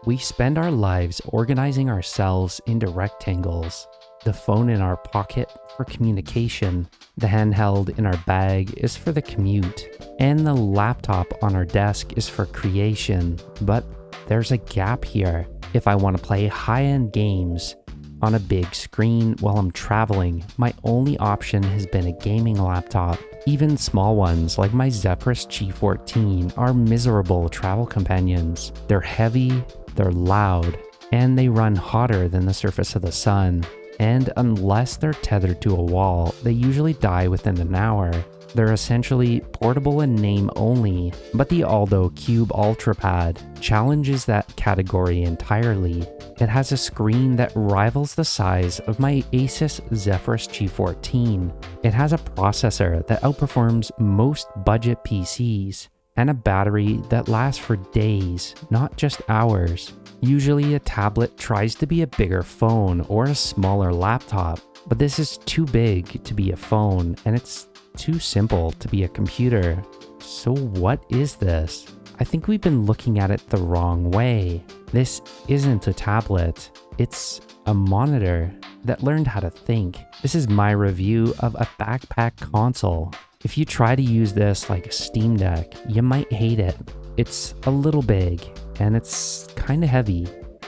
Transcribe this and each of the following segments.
We spend our lives organizing ourselves into rectangles. The phone in our pocket for communication, the handheld in our bag is for the commute, and the laptop on our desk is for creation. But there's a gap here. If I want to play high-end games on a big screen while I'm traveling, my only option has been a gaming laptop. Even small ones like my Zephyrus G14 are miserable travel companions. They're heavy, they're loud, and they run hotter than the surface of the sun. And unless they're tethered to a wall, they usually die within an hour. They're essentially portable in name only, but the Alldocube UltraPad challenges that category entirely. It has a screen that rivals the size of my Asus Zephyrus G14. It has a processor that outperforms most budget PCs, and a battery that lasts for days, not just hours. Usually a tablet tries to be a bigger phone or a smaller laptop, but this is too big to be a phone, and it's too simple to be a computer. So what is this? I think we've been looking at it the wrong way. This isn't a tablet, it's a monitor that learned how to think. This is my review of a backpack console. If you try to use this like a Steam Deck, you might hate it. It's a little big, and it's kind of heavy.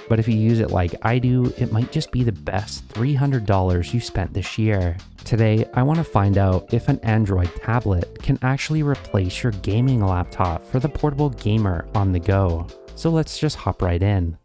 But if you use it like I do, it might just be the best $300 you spent this year. Today, I want to find out if an Android tablet can actually replace your gaming laptop for the portable gamer on the go. So let's just hop right in.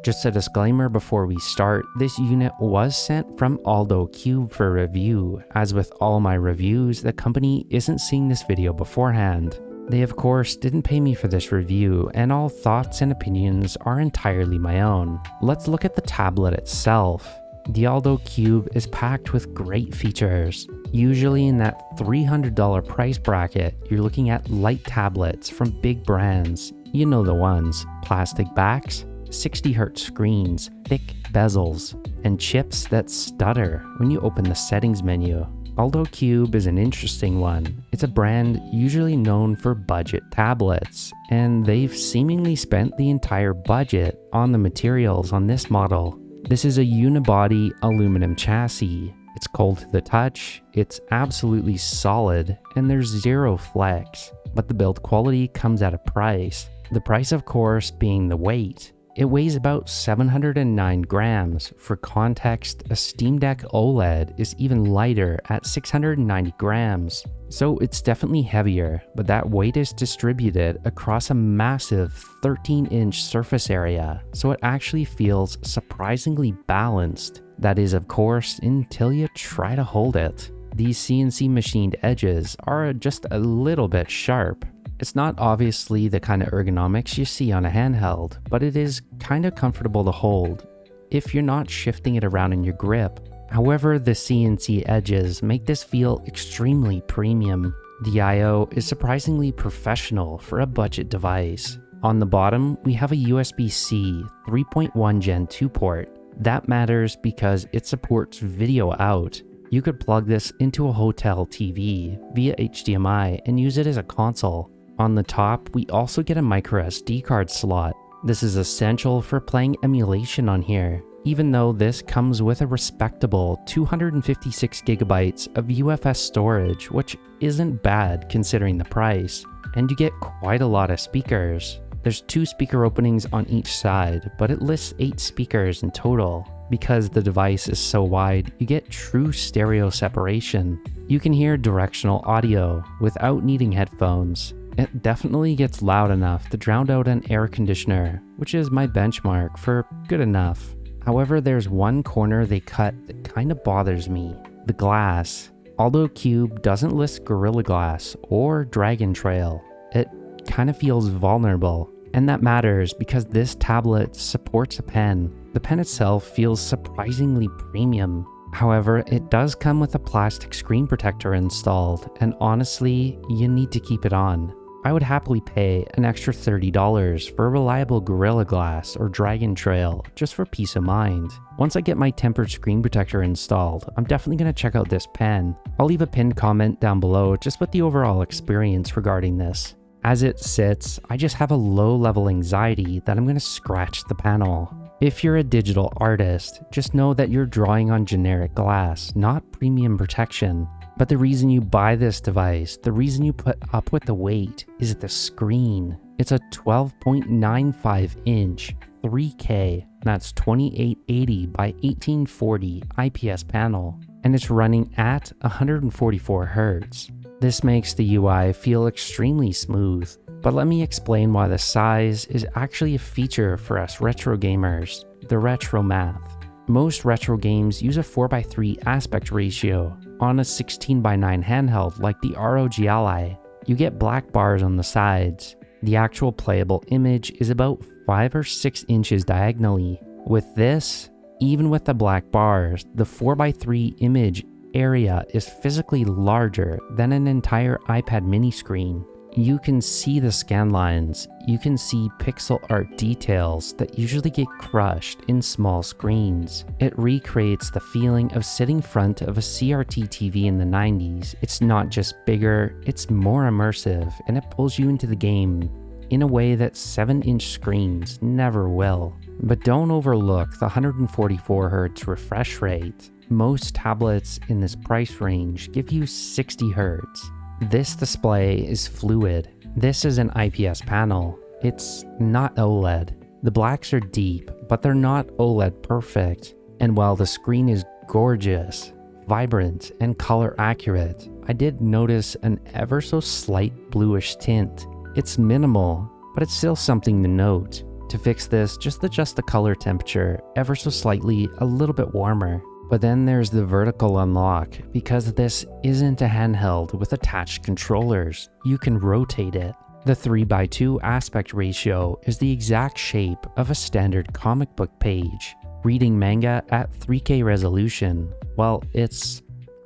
Just a disclaimer before we start, this unit was sent from Alldocube for review. As with all my reviews, the company isn't seeing this video beforehand. They of course didn't pay me for this review, and all thoughts and opinions are entirely my own. Let's look at the tablet itself. The Alldocube is packed with great features. Usually in that $300 price bracket, you're looking at light tablets from big brands. You know the ones: plastic backs, 60Hz screens, thick bezels, and chips that stutter when you open the settings menu. Alldocube is an interesting one. It's a brand usually known for budget tablets, and they've seemingly spent the entire budget on the materials on this model. This is a unibody aluminum chassis. It's cold to the touch, it's absolutely solid, and there's zero flex. But the build quality comes at a price. The price, of course, being the weight. It weighs about 709 grams. For context, a Steam Deck OLED is even lighter at 690 grams. So it's definitely heavier, but that weight is distributed across a massive 13-inch surface area, so it actually feels surprisingly balanced. That is, of course, until you try to hold it. These CNC machined edges are just a little bit sharp. It's not obviously the kind of ergonomics you see on a handheld, but it is kind of comfortable to hold if you're not shifting it around in your grip. However, the CNC edges make this feel extremely premium. The I/O is surprisingly professional for a budget device. On the bottom, we have a USB-C 3.1 Gen 2 port. That matters because it supports video out. You could plug this into a hotel TV via HDMI and use it as a console. On the top, we also get a microSD card slot. This is essential for playing emulation on here, even though this comes with a respectable 256 gigabytes of UFS storage, which isn't bad considering the price. And you get quite a lot of speakers. There's 2 speaker openings on each side, but it lists 8 speakers in total. Because the device is so wide, you get true stereo separation. You can hear directional audio without needing headphones. It definitely gets loud enough to drown out an air conditioner, which is my benchmark for good enough. However, there's one corner they cut that kind of bothers me: the glass. Alldocube doesn't list Gorilla Glass or Dragon Trail. It kind of feels vulnerable, and that matters because this tablet supports a pen. The pen itself feels surprisingly premium. However, it does come with a plastic screen protector installed, and honestly, you need to keep it on. I would happily pay an extra $30 for a reliable Gorilla Glass or Dragon Trail just for peace of mind. Once I get my tempered screen protector installed, I'm definitely going to check out this pen. I'll leave a pinned comment down below just with the overall experience regarding this. As it sits, I just have a low-level anxiety that I'm going to scratch the panel. If you're a digital artist, just know that you're drawing on generic glass, not premium protection. But the reason you buy this device, the reason you put up with the wait, is the screen. It's a 12.95 inch, 3K, that's 2880 by 1840 IPS panel, and it's running at 144 Hz. This makes the UI feel extremely smooth, but let me explain why the size is actually a feature for us retro gamers, the retro math. Most retro games use a 4:3 aspect ratio. On a 16:9 handheld like the ROG Ally, you get black bars on the sides. The actual playable image is about 5 or 6 inches diagonally. With this, even with the black bars, the 4:3 image area is physically larger than an entire iPad mini screen. You can see the scan lines, you can see pixel art details that usually get crushed in small screens. It recreates the feeling of sitting in front of a CRT TV in the 90s. It's not just bigger, it's more immersive, and it pulls you into the game in a way that 7-inch screens never will. But don't overlook the 144 Hz refresh rate. Most tablets in this price range give you 60 Hz. This display is fluid. This is an IPS panel. It's not OLED. The blacks are deep, but they're not OLED perfect. And while the screen is gorgeous, vibrant, and color accurate, I did notice an ever so slight bluish tint. It's minimal, but it's still something to note. To fix this, just adjust the color temperature ever so slightly a little bit warmer. But then there's the vertical unlock. Because this isn't a handheld with attached controllers, you can rotate it. The 3:2 aspect ratio is the exact shape of a standard comic book page. Reading manga at 3K resolution, well, it's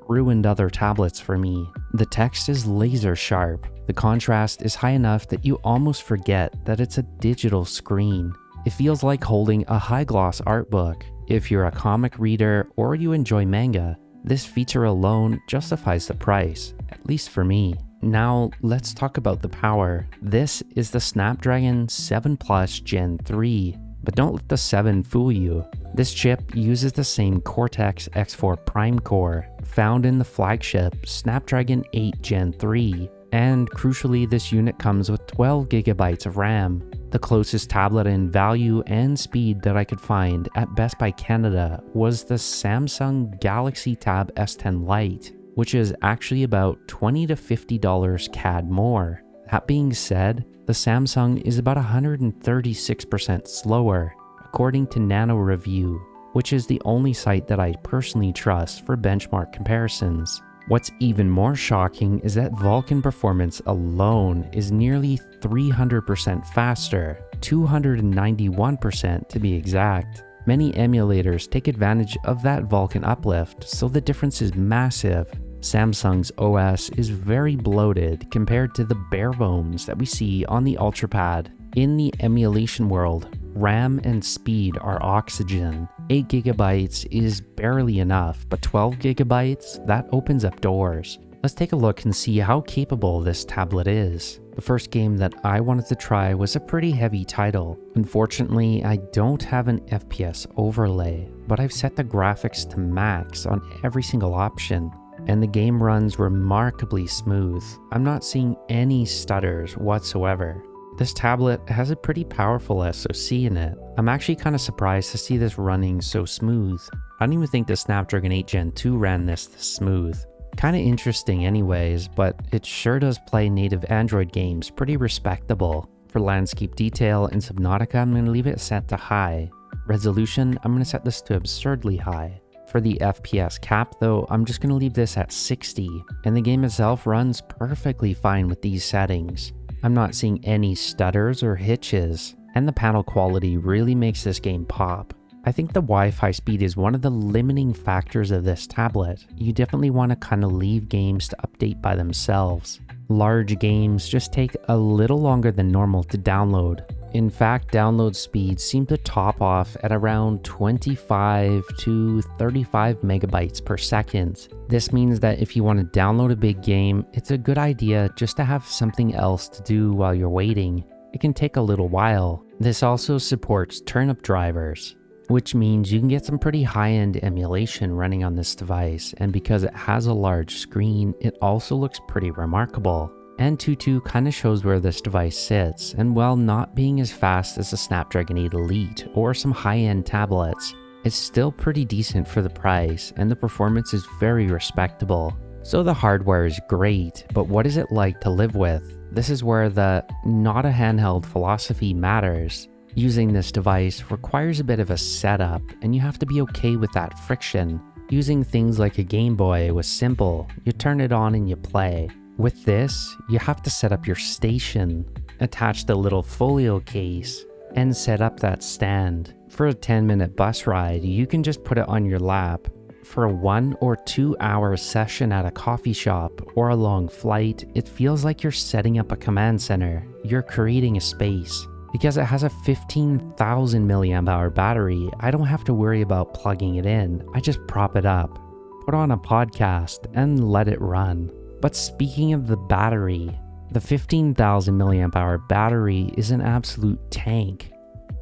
ruined other tablets for me. The text is laser sharp. The contrast is high enough that you almost forget that it's a digital screen. It feels like holding a high-gloss art book. If you're a comic reader or you enjoy manga, this feature alone justifies the price, at least for me. Now, let's talk about the power. This is the Snapdragon 7 Plus Gen 3, but don't let the 7 fool you. This chip uses the same Cortex X4 Prime core found in the flagship Snapdragon 8 Gen 3, and crucially, this unit comes with 12 GB of RAM. The closest tablet in value and speed that I could find at Best Buy Canada was the Samsung Galaxy Tab S10 Lite, which is actually about $20 to $50 CAD more. That being said, the Samsung is about 136% slower, according to Nano Review, which is the only site that I personally trust for benchmark comparisons. What's even more shocking is that Vulkan performance alone is nearly 300% faster, 291% to be exact. Many emulators take advantage of that Vulkan uplift, so the difference is massive. Samsung's OS is very bloated compared to the bare bones that we see on the UltraPad. In the emulation world, RAM and speed are oxygen. 8 GB is barely enough, but 12 GB, that opens up doors. Let's take a look and see how capable this tablet is. The first game that I wanted to try was a pretty heavy title. Unfortunately, I don't have an FPS overlay, but I've set the graphics to max on every single option, and the game runs remarkably smooth. I'm not seeing any stutters whatsoever. This tablet has a pretty powerful SoC in it. I'm actually kind of surprised to see this running so smooth. I don't even think the Snapdragon 8 Gen 2 ran this smooth. Kind of interesting anyways, but it sure does play native Android games pretty respectable. For landscape detail in Subnautica, I'm going to leave it set to high. Resolution, I'm going to set this to absurdly high. For the FPS cap though, I'm just going to leave this at 60, and the game itself runs perfectly fine with these settings. I'm not seeing any stutters or hitches, and the panel quality really makes this game pop. I think the Wi-Fi speed is one of the limiting factors of this tablet. You definitely want to kind of leave games to update by themselves. Large games just take a little longer than normal to download. In fact, download speeds seem to top off at around 25 to 35 megabytes per second. This means that if you want to download a big game, it's a good idea just to have something else to do while you're waiting. It can take a little while. This also supports turnip drivers, which means you can get some pretty high-end emulation running on this device, and because it has a large screen, it also looks pretty remarkable. Antutu kind of shows where this device sits, and while not being as fast as a Snapdragon 8 Elite or some high-end tablets, it's still pretty decent for the price, and the performance is very respectable. So the hardware is great, but what is it like to live with? This is where the not a handheld philosophy matters. Using this device requires a bit of a setup, and you have to be okay with that friction. Using things like a Game Boy was simple. You turn it on and you play. With this, you have to set up your station, attach the little folio case, and set up that stand. For a 10-minute bus ride, you can just put it on your lap. For a 1 or 2 hour session at a coffee shop or a long flight, it feels like you're setting up a command center. You're creating a space. Because it has a 15,000 mAh battery, I don't have to worry about plugging it in. I just prop it up, put on a podcast, and let it run. But speaking of the battery, the 15,000 mAh battery is an absolute tank.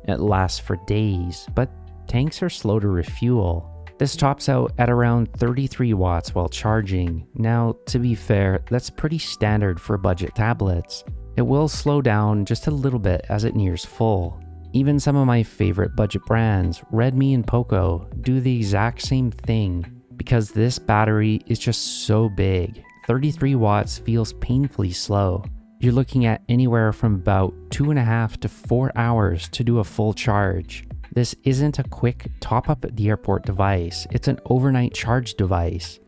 It lasts for days, but tanks are slow to refuel. This tops out at around 33 watts while charging. Now, to be fair, that's pretty standard for budget tablets. It will slow down just a little bit as it nears full. Even some of my favorite budget brands, Redmi and Poco, do the exact same thing because this battery is just so big. 33 watts feels painfully slow. You're looking at anywhere from about 2.5 to 4 hours to do a full charge. This isn't a quick top up at the airport device, it's an overnight charge device.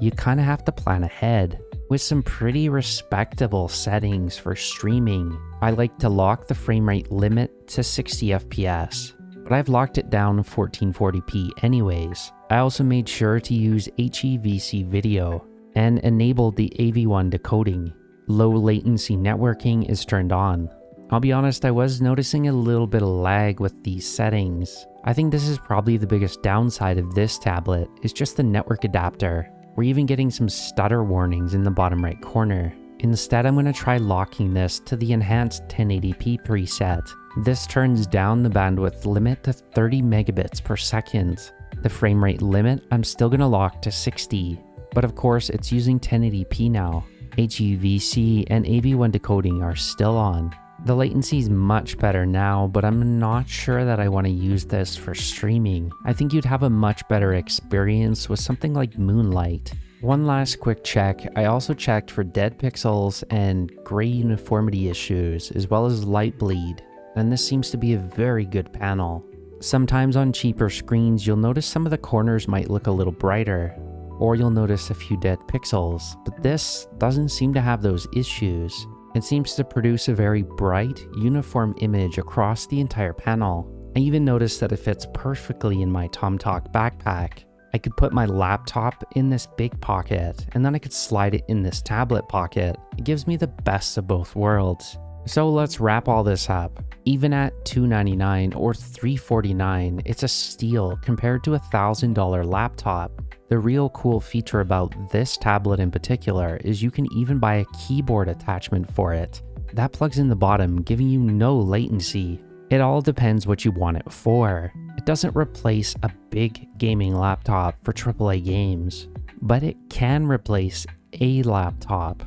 You kind of have to plan ahead. With some pretty respectable settings for streaming, I like to lock the frame rate limit to 60 FPS, but I've locked it down to 1440p anyways. I also made sure to use HEVC video and enabled the AV1 decoding. Low latency networking is turned on. I'll be honest, I was noticing a little bit of lag with these settings. I think this is probably the biggest downside of this tablet, is just the network adapter. We're even getting some stutter warnings in the bottom right corner. Instead, I'm going to try locking this to the enhanced 1080p preset. This turns down the bandwidth limit to 30 megabits per second. The frame rate limit I'm still going to lock to 60, but of course it's using 1080p now. HEVC and AV1 decoding are still on. The latency is much better now, but I'm not sure that I want to use this for streaming. I think you'd have a much better experience with something like Moonlight. One last quick check, I also checked for dead pixels and gray uniformity issues, as well as light bleed, and this seems to be a very good panel. Sometimes on cheaper screens, you'll notice some of the corners might look a little brighter, or you'll notice a few dead pixels, but this doesn't seem to have those issues. It seems to produce a very bright, uniform image across the entire panel. I even noticed that it fits perfectly in my TomTalk backpack. I could put my laptop in this big pocket, and then I could slide it in this tablet pocket. It gives me the best of both worlds. So let's wrap all this up. Even at $299 or $349, it's a steal compared to a $1,000 laptop. The real cool feature about this tablet in particular is you can even buy a keyboard attachment for it. That plugs in the bottom, giving you no latency. It all depends what you want it for. It doesn't replace a big gaming laptop for AAA games, but it can replace a laptop.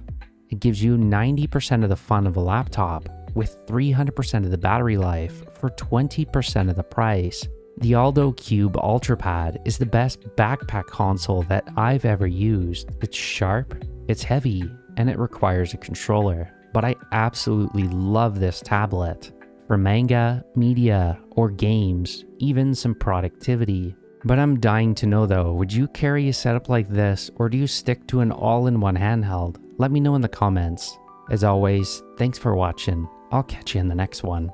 It gives you 90% of the fun of a laptop with 300% of the battery life for 20% of the price. The Alldocube UltraPad is the best backpack console that I've ever used. It's sharp, it's heavy, and it requires a controller. But I absolutely love this tablet. For manga, media, or games, even some productivity. But I'm dying to know though, would you carry a setup like this, or do you stick to an all-in-one handheld? Let me know in the comments. As always, thanks for watching. I'll catch you in the next one.